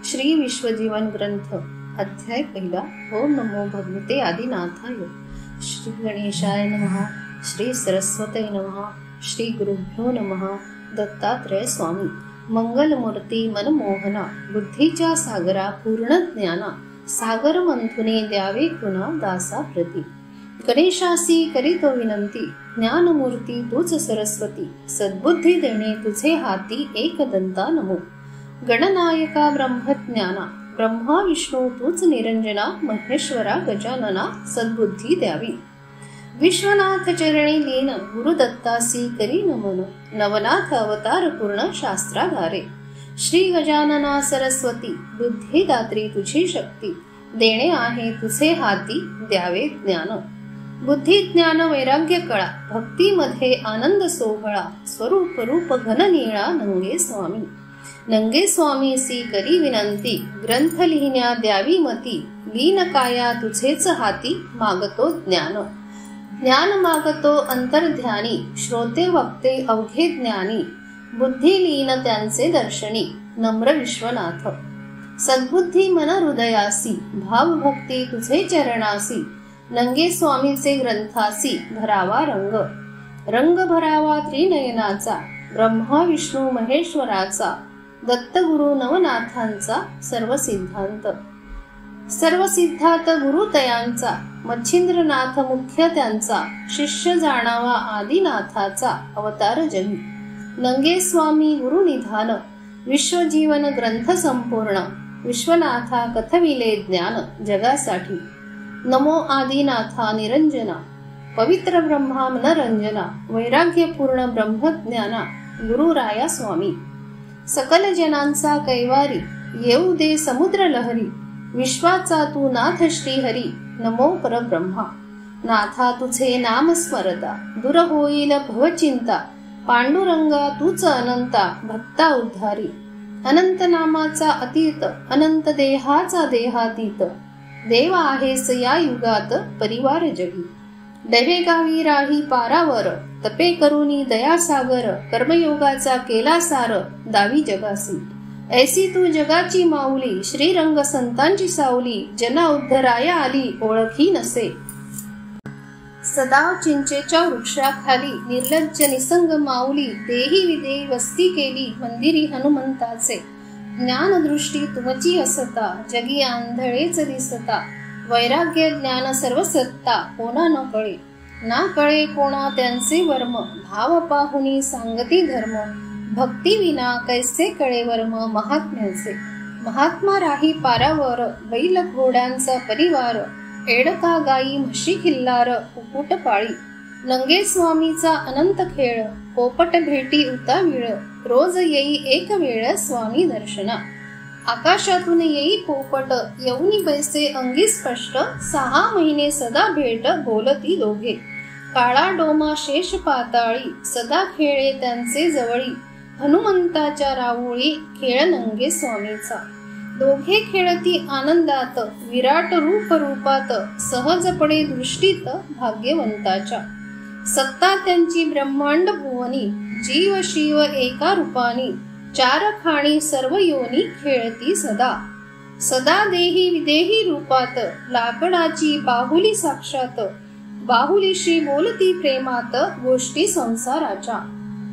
श्री विश्वजीवन ग्रंथ अध्याय पहिला. ओम नमो भगवते आदिनाथाय. श्री गणेशाय नमः. श्री सरस्वती नमः. श्री गुरुभ्यो नमः. दत्तात्रय स्वामी. मंगलमूर्ती मनमोहना, बुद्धीच्या सागरा पूर्ण ज्ञाना, सागर मंथुने द्यावे कृणा दासा प्रती. गणेशासी करीतो विनंती, ज्ञानमूर्ती तूच सरस्वती, सद्बुद्धी देणे तुझे हाती एकदंता नमो. गणनायका ब्रह्मज्ञाना, ब्रह्मा विष्णू तूच निरंजना, महेश्वरा गजानना सद्बुद्धी द्यावी. विश्वनाथ चरणी लीन, गुरुदत्तासी करी नमन, नवनाथ अवतार पूर्ण शास्त्राधारे. श्री गजानना सरस्वती, बुद्धिदात्री तुझी शक्ती, देणे आहे तुझे हाती द्यावे ज्ञान. बुद्धी ज्ञान वैराग्य कळा, भक्तीमध्ये आनंद सोहळा, स्वरूप रूप घन निळा नंगे स्वामी. नंगे स्वामीसी करी विनंती, ग्रंथ लिहिण्या द्यावी मती, लीन काया तुझेच हाती मागतो ज्ञान. ज्ञान मागतो अंतर्ध्यानी, श्रोते वक्ते अवघे ज्ञानी, बुद्धी लीन त्यांचे दर्शनी, नम्र विश्वनाथ. सद्बुद्धी मन हृदयासी, भाव भक्ती तुझे चरणासी, नंगे स्वामीचे ग्रंथासी भरावा रंग. रंग भरावा त्रिनयनाचा, ब्रह्मा विष्णू महेश्वराचा, दत्तगुरु नवनाथांचा सर्व सिद्धांत. सर्व सिद्धांत गुरुतयांचा, मच्छिंद्रनाथ मुख्य त्यांचा, शिष्य जाणावा आदिनाथाचा अवतार जगी. नंगे स्वामी गुरुनिधान, विश्वजीवन ग्रंथ संपूर्ण, विश्वनाथा कथविले ज्ञान जगासाठी. नमो आदिनाथा निरंजना, पवित्र ब्रह्मा मनरंजना, वैराग्यपूर्ण ब्रह्मज्ञाना गुरुराया स्वामी. सकल जनांचा कैवारी, येऊ दे समुद्र लहरी, विश्वाचा तू नाथ श्रीहरी, नमो परब्रह्मा. नाथा तुझे नाम स्मरता, दूर होईल भवचिंता, पांडुरंगा तूच अनंता, भक्ता उद्धारी. अनंत नामाचा अतीत, अनंत देहाचा देहातीत, देव आहेस या युगात परिवार जगी. डवे गावी राही पारावर, तपे करुनी दयासागर, कर्मयोगाचा केला सार दावी जगासी. ऐसी तू जगाची माऊली, श्रीरंग संतांची सावली, जना उद्धराया आली ओळखी नसे. सदा चिंचेच्या वृक्षाखाली, निर्लज्ज निसंग माऊली, देही विदेही वस्ती केली, मंदिरी हनुमंताचे. ज्ञानदृष्टी तुमची असता, जगी आंधळेच दिसता, वैराग्य ज्ञान सर्व सत्ता, कोणा न कळे. ना कळे कोणा त्यांचे वर्म, भाव पाहुनी सांगती धर्म, भक्ती विना कैसे कळे वर्म महात्म्याचे. महात्मा राही पारावर, बैल घोड्यांचा परिवार, एडका गाई म्हशी खिल्लार, कुकुट पाळी. नंगे स्वामीचा अनंत खेळ, पोपट भेटी उतावीळ, रोज येई एक वेळ स्वामी दर्शना. आकाशातून येई पोपट, येऊनी पैसे अंगी स्पष्ट, 6 महिने सदा भेट बोलती दोघे. काळा डोमा शेष पाताळी, सदा खेळे त्यांचे जवळी, हनुमंताच्या राऊळी खेळ नंगे स्वामीचा. दोघे खेळती आनंदात, विराट रूप रूपात, सहजपणे दृष्टीत भाग्यवंताच्या. सत्ता त्यांची ब्रह्मांड भुवनी, जीव शिव एका रूपानी, 4 खाणी सर्व योनी खेळती सदा. सदा देही विदेही रूपात, लाकडाची बाहुली साक्षात, बाहुलीशी बोलती प्रेमात, गोष्टी संसाराच्या.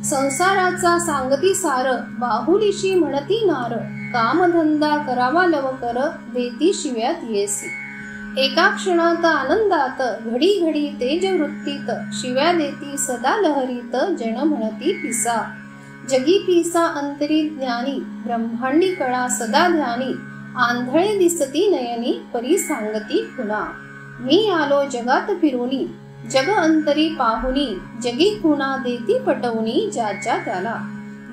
संसाराचा सांगती सार, बाहुलीशी म्हणती नार, कामधंदा करावा लवकर, देती शिव्यात येसी. एका क्षणात आनंदात, घडी घडी तेज वृत्तीत, शिव्या देती सदा लहरीत, जन म्हणती पिसा. जगी पिसा अंतरी ज्ञानी, ब्रह्मांडी कळा सदा ध्यानी, आंधळे दिसती नयनी, परी सांगती खुना. मी आलो जगात फिरूनी, जग अंतरी पाहुनी, जगी खुना देती पटवणी, ज्याच्या त्याला.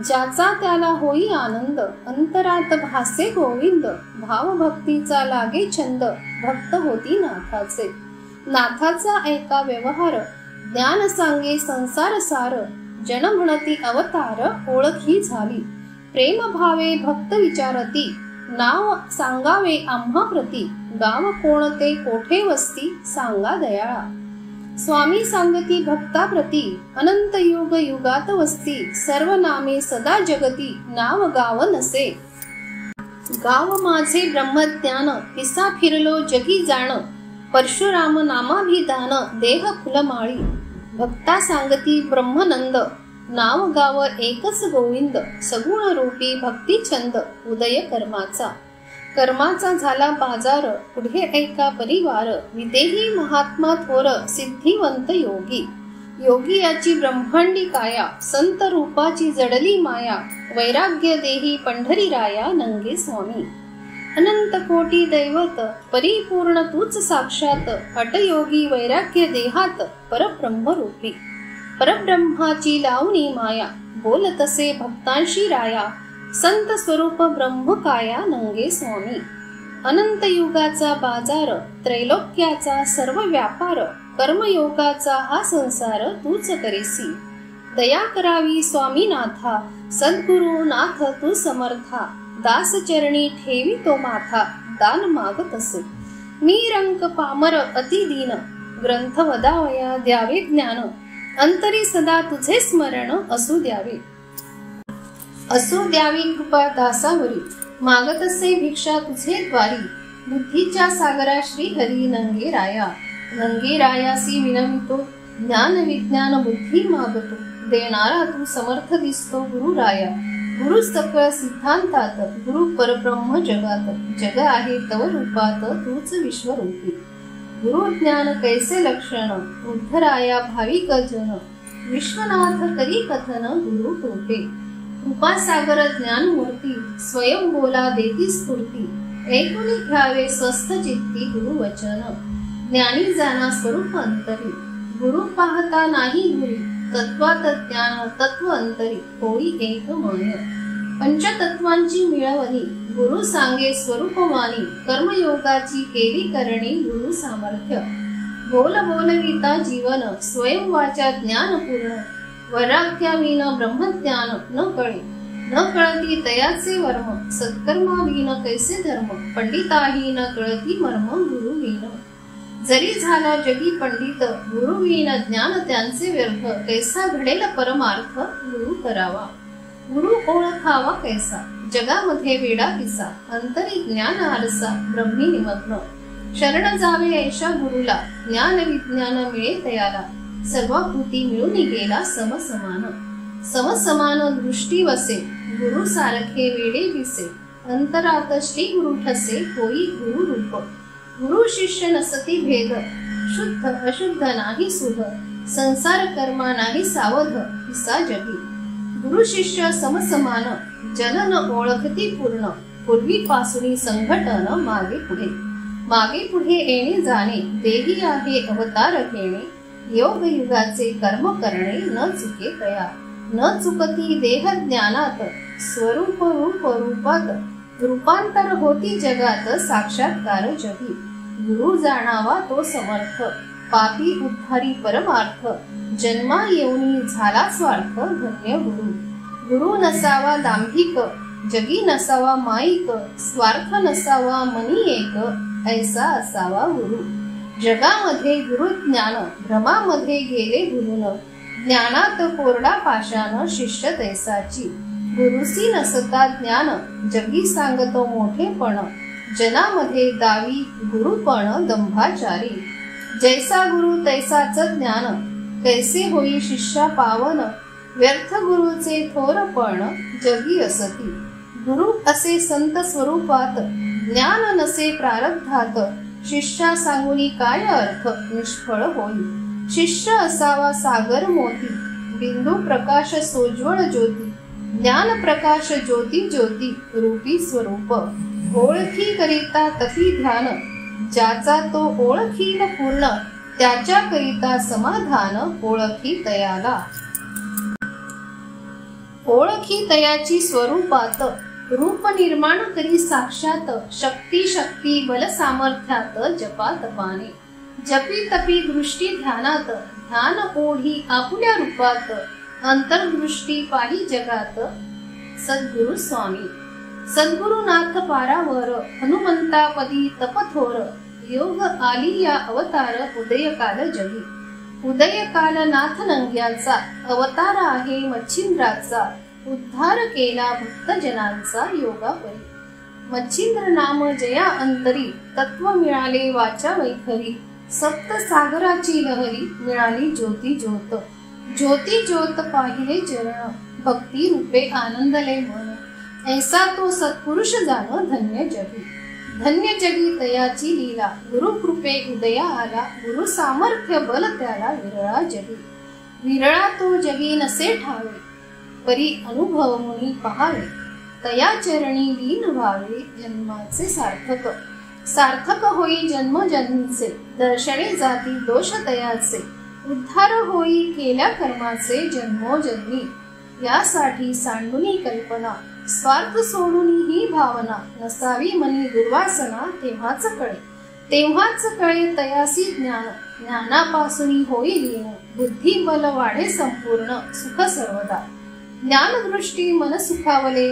ज्याचा त्याला होई आनंद, अंतरात भासे गोविंद, भाव भक्तीचा लागे छंद, भक्त होती नाथाचे. नाथाचा ऐका व्यवहार, ज्ञान सांगे संसार सार, जन म्हणती अवतार ओळखी झाली. प्रेम भावे भक्त विचारती, नाव सांगावे आम्हा प्रती, गाव कोणते कोठे वस्ती, सांगा दयाळा. स्वामी सांगती भक्ता प्रती, अनंत युग युगात वस्ती, सर्व नामे सदा जगती, नाव गाव नसे. गाव माझे ब्रह्मज्ञान पिसा फिरलो जगी जाण परशुराम नामाभिधान देह फुलमाळी भक्ता सांगती ब्रह्मनंद नाव गाव एकच गोविंद सगुण रूपी भक्ती छंद उदय कर्माचा झाला बाजार पुढे ऐका परिवार विदेही महात्मा थोर सिद्धिवंत योगी याची ब्रह्मांडी काया संत रूपाची जडली माया वैराग्य देही पंढरी राया नंगे स्वामी अनंत कोटी दैवत परिपूर्ण तूच साक्षात हटयोगी वैराग्य देहात परब्रह्म रूपी परब्रह्माची लावणी माया बोल तसे भक्तांशी राया संत स्वरूप ब्रह्म काया नंगे स्वामी अनंत युगाचा बाजार त्रैलोक्याचा सर्व व्यापार कर्मयोगाचा हा संसार तूच करेसी दया करावी स्वामीनाथा सद्गुरु नाथ तू समर्था दास चरणी ठेवी तो माथा दान मागत असो मी रंक पामर अति दीन ग्रंथ वदावया द्यावे ज्ञान अंतरी सदा तुझे स्मरण असू द्यावी कृपा दासावरी मागत असे भिक्षा तुझे द्वारी बुद्धीच्या सागरा श्री हरी नंगे रायासी विनवितो ज्ञान विज्ञान बुद्धी मागतो देणारा तू समर्थ दिसतो गुरु राया गुरु सकळ सिद्धांतात गुरु परब्रह्म जगात जग आहे तव रूपात तूच विश्वरूपी गुरु ज्ञान कैसे लक्षण उद्धराया भाविक जन विश्वनाथ करी कथन गुरु कृपे कृपा सागर ज्ञान मूर्ती स्वयं बोला देती स्फूर्ती ऐकुनी घ्यावे स्वस्थ चित्ती गुरु वचन ज्ञानी जाना स्वरूप अंतरी गुरु पाहता नाही गुरी तत्वात ज्ञान तत्व अंतरी होई एक मन पंचतत्वांची मिळवणी गुरु सांगे स्वरूपमानी कर्मयोगाची केली करणी गुरु सामर्थ्य बोल बोलविता जीवन स्वयं वाचा ज्ञान पूर्ण वैराग्याविन ब्रह्मज्ञान न कळती तयाचे वर्म सत्कर्माविन कैसे धर्म पंडिताही न कळती मर्म गुरुविन जरी झाला जगी पंडित गुरुविन ज्ञान त्यांचे व्यर्थ कैसा घडेल परमार्थ गुरु करावा गुरु ओळखावा कैसा जगामध्ये वेडा किसा अंतरी ज्ञान आरसा ब्रह्मी निमग्न शरण जावे ऐशा गुरुला ज्ञान विज्ञान मिळे तयाला सर्व कृती मिळून गेला समसमान दृष्टी वसे गुरु सारखे वेडे दिसे अंतरात श्री गुरु ठसे होई गुरु रूप गुरु शिष्य नसती भेद शुद्ध अशुद्ध नाही सुध संसार कर्मा नाही सावध किसा जगी गुरु शिष्य समसमान जनन ओळखती पूर्ण पूर्वीपासून संघटन मागे पुढे येणे जाणे देही आहे अवतार घेणे योग युगाचे कर्म करणे न चुके कया न चुकती देह ज्ञानात स्वरूप रूपात रूपांतर होती जगात साक्षात्कार जगी गुरु जाणावा तो समर्थ पापी उद्धारी परमार्थ जन्मा येऊनी झाला स्वार्थ धन्य गुरु नसावा दांभिक जगी नसावा माईक स्वार्थ नसावा मनी एक ऐसा असावा गुरु जगामध्ये गुरु ज्ञान भ्रमामध्ये गेले गुरुन ज्ञानात कोरडा पाषाण शिष्य तैसाची गुरुसी नसता ज्ञान जगी सांगतो मोठेपण जनामध्ये दावी गुरुपण दंभाचारी जैसा गुरु तैसाच ज्ञान कैसे होई शिष्या पावन व्यर्थ गुरुचे थोरपण जगी असती गुरु असे संत स्वरूपात ज्ञान नसे प्रारब्धात शिष्या सांगुनी काय अर्थ निष्फळ होई शिष्य असावा सागर मोती बिंदू प्रकाश सोज्वळ ज्योती ज्ञान प्रकाश ज्योती रूपी स्वरूप ओळखी करिता तपी ध्यान ज्याचा तो ओळखील पूर्ण त्याच्या करिता समाधान ओळखी तयाची स्वरूपात रूप निर्माण करी साक्षात शक्ती बल सामर्थ्यात जपा तपाने जपी तपी दृष्टी ध्यानात ध्यान ओढी आपुल्या रूपात अंतर्दृष्टी पाही जगात सद्गुरु स्वामी सद्गुरुनाथ पारावर हनुमंतापदी तपथोर योग आली या अवतार उदयकाल जगी उदयकाल नाथ नंग्याचा अवतार आहे मच्छिंद्राचा उद्धार केला भक्तजनांचा योगापरी मच्छिंद्र नाम जया अंतरी, तत्व मिळाले वाचा वैखरी, सप्त सागराची लहरी, मिळाली ज्योती ज्योत. ज्योती ज्योत पाहिले चरण, भक्ती रूपे आनंदले मन, ऐसा तो सत्पुरुष जाण धन्य जगी. धन्य जगी तयाची लीला, गुरु कृपे उदया आला, गुरु सामर्थ्य बल त्याला विरळा जगी. विरळा तो जगी नसे ठावे, परी अनुभव मुनी पहावे, तया चरणी लीन व्हावे, जन्माचे सार्थक. सार्थक होई जन्म जन्मीचे, दर्शने जाती दोष तयाचे, उद्धार होई केल्या कर्माचे जन्मोजन्मी. यासाठी सांडुनी कल्पना, स्वार्थ सोडून ही भावना, नसावी मनी दुर्वासना, तेव्हाच कळे तयासी ज्ञान, ज्ञानापासून होई लीन, बुद्धी बल वाढे संपूर्ण, सुख सर्वदा. ज्ञानदृष्टी मन सुखावले,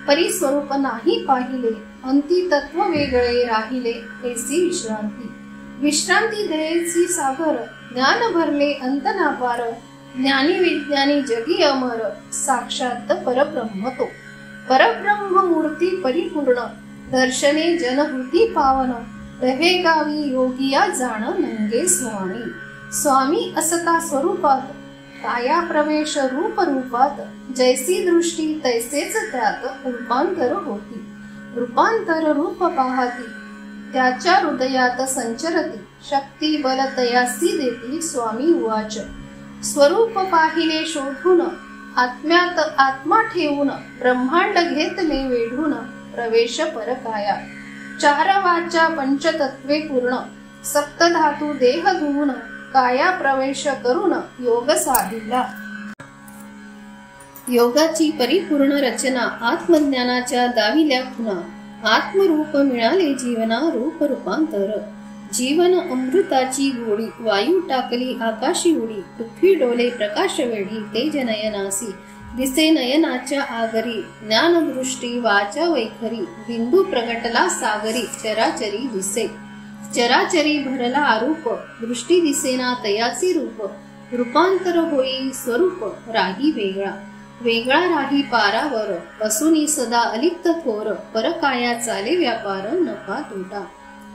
परिस्वरूप नाही पाहिले, अंती तत्व वेगळे राहिले, ऐसी विश्रांती. विश्रांती दयेची सागर, ज्ञान भरले अंत नापार, ज्ञानी विज्ञानी जगी अमर, साक्षात परब्रह्म तो. परब्रह्म मूर्ती परिपूर्ण, दर्शने जनहृती पावन, रहे गावी योगिया जाण नंगे स्वामी. स्वामी असता स्वरूपात, काया प्रवेश रूप रूपात, जैसी दृष्टी तैसेच त्यात रूपांतर होती. रूपांतर रूप पाहती, त्याच्या हृदयात संचरती, शक्ती बल तयासी देती. स्वामी उवाच, स्वरूप पाहिले शोधून, आत्म्यात आत्मा ठेवून, ब्रह्मांड घेतले वेढून, प्रवेश परकाया. चार वाचा पंचतत्वे पूर्ण, सप्तधातू देह धुवून, काया प्रवेश करून योग साधिला. योगाची परिपूर्ण रचना, आत्मज्ञानाच्या दाविल्या खुणा, आत्मरूप मिळाले जीवना रूप रूपांतर. जीवन अमृताची गोडी, वायू टाकली आकाशी उडी, पृथ्वी डोले प्रकाश वेढी, तेज नयनासी दिसे नयनाच्या आगरी. ज्ञानदृष्टी वाचा वैखरी, बिंदू प्रगटला सागरी, चराचरी दिसे. चराचरी भरला आरूप, दृष्टी दिसेना तयाचे रूप, रूपांतर होई स्वरूप, राही वेगळा. वेगळा राही पारावर, असूनी सदा अलिप्त थोर, परकाया चाले व्यापार, नफा तोटा.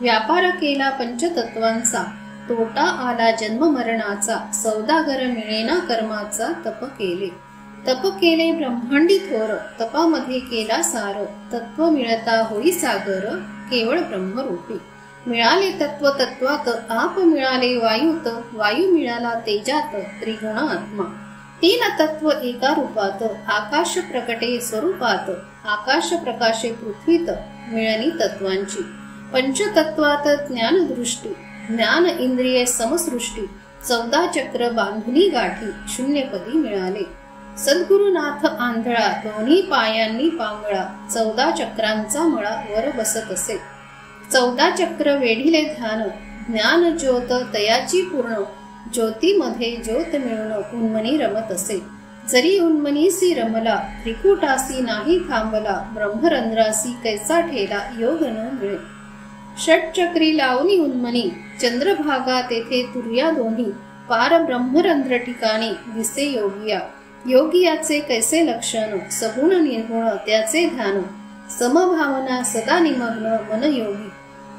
व्यापार केला पंचतत्वांचा, तोटा आला जन्म मरणाचा, सौदागर मिळेना कर्माचा. तप केले ब्रह्मांडी थोर, तपामध्ये केला सार, तत्व मिळता होई सागर, केवळ ब्रह्मरूपी. मिळाले तत्व तत्वात, आप मिळाले वायूत, वायू मिळाला तेजात, त्रिगुण आत्मा. तीन तत्व एका रूपात, आकाश प्रकटे स्वरूपात, आकाश प्रकाशे पृथ्वीत, मिळणी तत्वांची. पंचतत्वात ज्ञानदृष्टी, ज्ञान इंद्रिये समसृष्टी, 14 चक्र बांधुनी गाठी, शून्यपदी मिळाले. सद्गुरुनाथ आंधळा, दोन्ही पायांनी पांगळा, 14 चक्रांचा मळा वर बसत असे. 14 चक्र वेढिले ध्यान, ज्ञान ज्योत तयाची पूर्ण, ज्योतीमध्ये ज्योत मिळून उन्मनी रमत असे. जरी उन्मनीसी रमला, त्रिकुटासी नाही थांबला, ब्रह्मरंध्रासी कैसा ठेला, योग न मिळे. षटचक्री लावणी उन्मनी, चंद्रभागा तेथे तुर्या दोन्ही, पार ब्रह्मरंध्र ठिकाणी दिसे योगिया. योगियाचे कैसे लक्षण, सगुण निर्गुण त्याचे ध्यान, समभावना सदा निमग्न मनयोगी.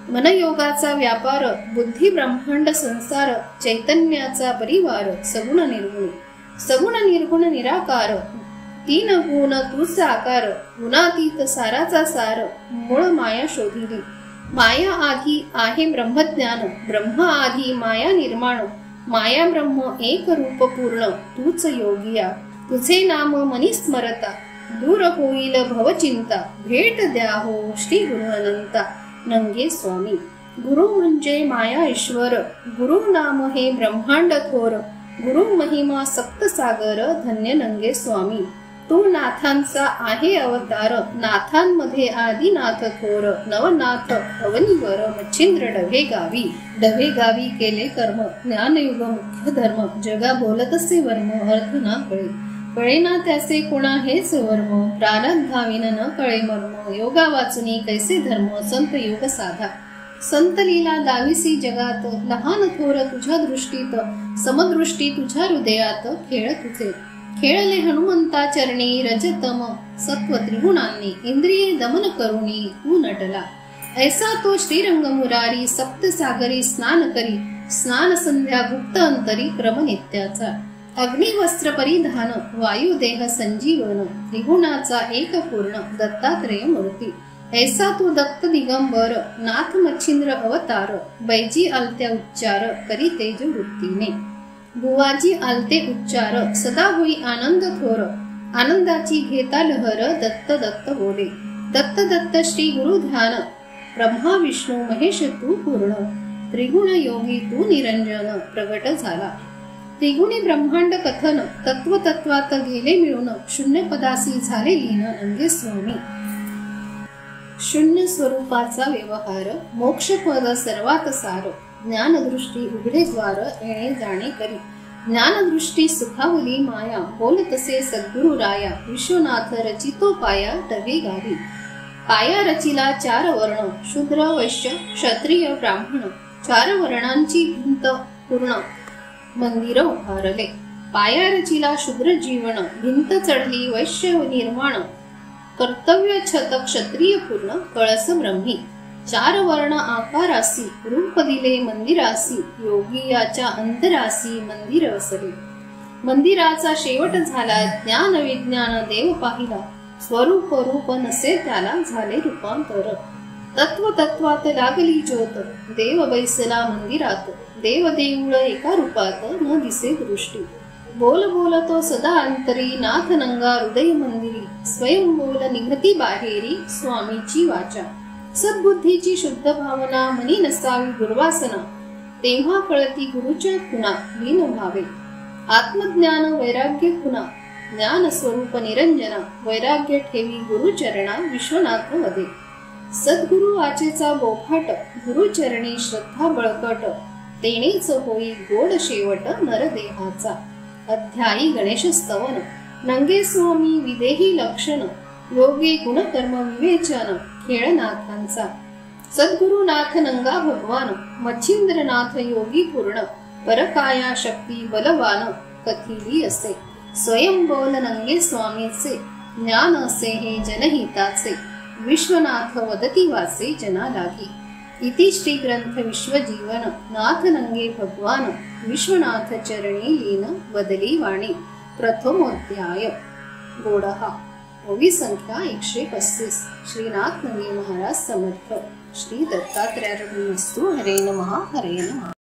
मनयोगाचा व्यापार, बुद्धी ब्रह्मांड संसार, चैतन्याचा परिवार, सगुण निर्गुण. सगुण निर्गुण निराकार, 3 गुण तूच आकार, गुणातीत साराचा सार, मूळ माया शोधिली. माया आधी आहे ब्रह्मज्ञान, ब्रह्म आधी माया निर्माण, माया ब्रह्म एक रूप पूर्ण, तूच योगिया. तुझे नाम मनी स्मरता, दूर होईल भवचिंता, भेट द्या हो श्री गुरु अनंता, नंगे स्वामी. गुरु म्हणजे माया ईश्वर, गुरु नाम हे ब्रह्मांड थोर, गुरु महिमा सप्तसागर, धन्य नंगे स्वामी. तू नाथांचा आहे अवतार, नाथांमध्ये आदिनाथ थोर, नवनाथ अवनीवर, मच्छिंद्र डवे गावी. डवे गावी केले कर्म, ज्ञानयुग मुख्य धर्म, जगा बोलतसे वर्म, अर्थ ना कळे. कळेना त्याचे कोणा हेच वर्म, प्रारब्धाविन न कळे मर्म, योगा वाचुनी कैसे धर्म, संत योग साधा. संत लीला दाविसी जगात, लहान थोर तुझ्या दृष्टीत, समदृष्टी तुझ्या हृदयात, खेळ तुझे. खेळले हनुमंता चरणी रजतम सत्व त्रिगुणांनी इंद्रिये दमन करुणी तू नटला. ऐसा तो श्रीरंग मुरारी सप्तसागरी स्नान करी स्नान संध्या गुप्त अंतरी क्रम नित्याचा. अग्निवस्त्र परिधान वायुदेह संजीवन त्रिगुणाचा एक पूर्ण दत्तात्रेय मूर्ती. ऐसा तो दत्त दिगंबर नाथ मच्छिंद्र अवतार बैजी आलत्या उच्चार करी तेज वृत्तीने. बुवाजी आलते उच्चार सदा होई आनंद थोर आनंदाची घेता लहर दत्त दत्त बोले. दत्त दत्त श्री गुरु ध्यान ब्रह्मा विष्णू महेश तू पूर्ण त्रिगुण योगी तू निरंजन प्रगट झाला. त्रिगुणी ब्रह्मांड कथन तत्व तत्वात गेले मिळून शून्य पदासी झाले लीन नंगे स्वामी. शून्य स्वरूपाचा व्यवहार मोक्ष पद सर्वात सार ज्ञानदृष्टी उघडे द्वार येणे जाणे करी. ज्ञानदृष्टी सुखावली माया बोल तसे सद्गुरु राया विश्वनाथ रचितो पाया टवे गावी. पाया रचिला 4 वर्ण शूद्र वैश्य क्षत्रिय ब्राह्मण 4 वर्णांची भिंत पूर्ण मंदिर उभारले. पाया रचिला शूद्र जीवन भिंत चढली वैश्य निर्माण कर्तव्य छत क्षत्रिय पूर्ण कळस ब्रह्मी. 4 वर्ण आकारासी रूप दिले मंदिरासी योगी याच्या अंतरासी मंदिर वसले. मंदिराचा शेवट झाला ज्ञान विज्ञान देव पाहिला स्वरूप रूप नसे त्याला झाले रूपांतर. तत्व तत्वात लागली ज्योत देव बैसला मंदिरात देव देऊळ एका रूपात न दिसे दृष्टी. बोल बोलतो सदा अंतरी नाथ नंगा हृदय मंदिरी स्वयं बोल निघती बाहेरी स्वामीची वाचा. सद्बुद्धीची शुद्ध भावना मनी नसावी दुर्वासना तेव्हा कळती गुरुच्या खुणा लीन व्हावे. आत्मज्ञान वैराग्य खुणा ज्ञान स्वरूप निरंजना वैराग्य ठेवी गुरुचरणा विश्वनाथ वदे. सद्गुरु वाचेचा बोफाट गुरुचरणी श्रद्धा बळकट तेणेच होई गोड शेवट नरदेहाचा. अध्यायी गणेश स्तवन नंगे स्वामी विदेही लक्षण योगे गुणकर्म विवेचन खेळनाथांचा. सद्गुरुनाथ नंगा भगवान मच्छिंद्रनाथ योगी पूर्ण परकाया शक्ती बलवान कथिली असे. स्वयं बोल नंगे स्वामीचे ज्ञान असे हे जनहिताचे विश्वनाथ वदती वाचे जना लागी. इति श्री ग्रंथ विश्वजीवन नाथ नंगे भगवान विश्वनाथ चरणी लीन बदली वाणी. प्रथमोध्याय गोडहा ओवी संख्या 135. श्रीनाथ नंगे महाराज समर्थ. श्री दत्तात्रेयार्पणमस्तु. हरे नमः हरे नमः.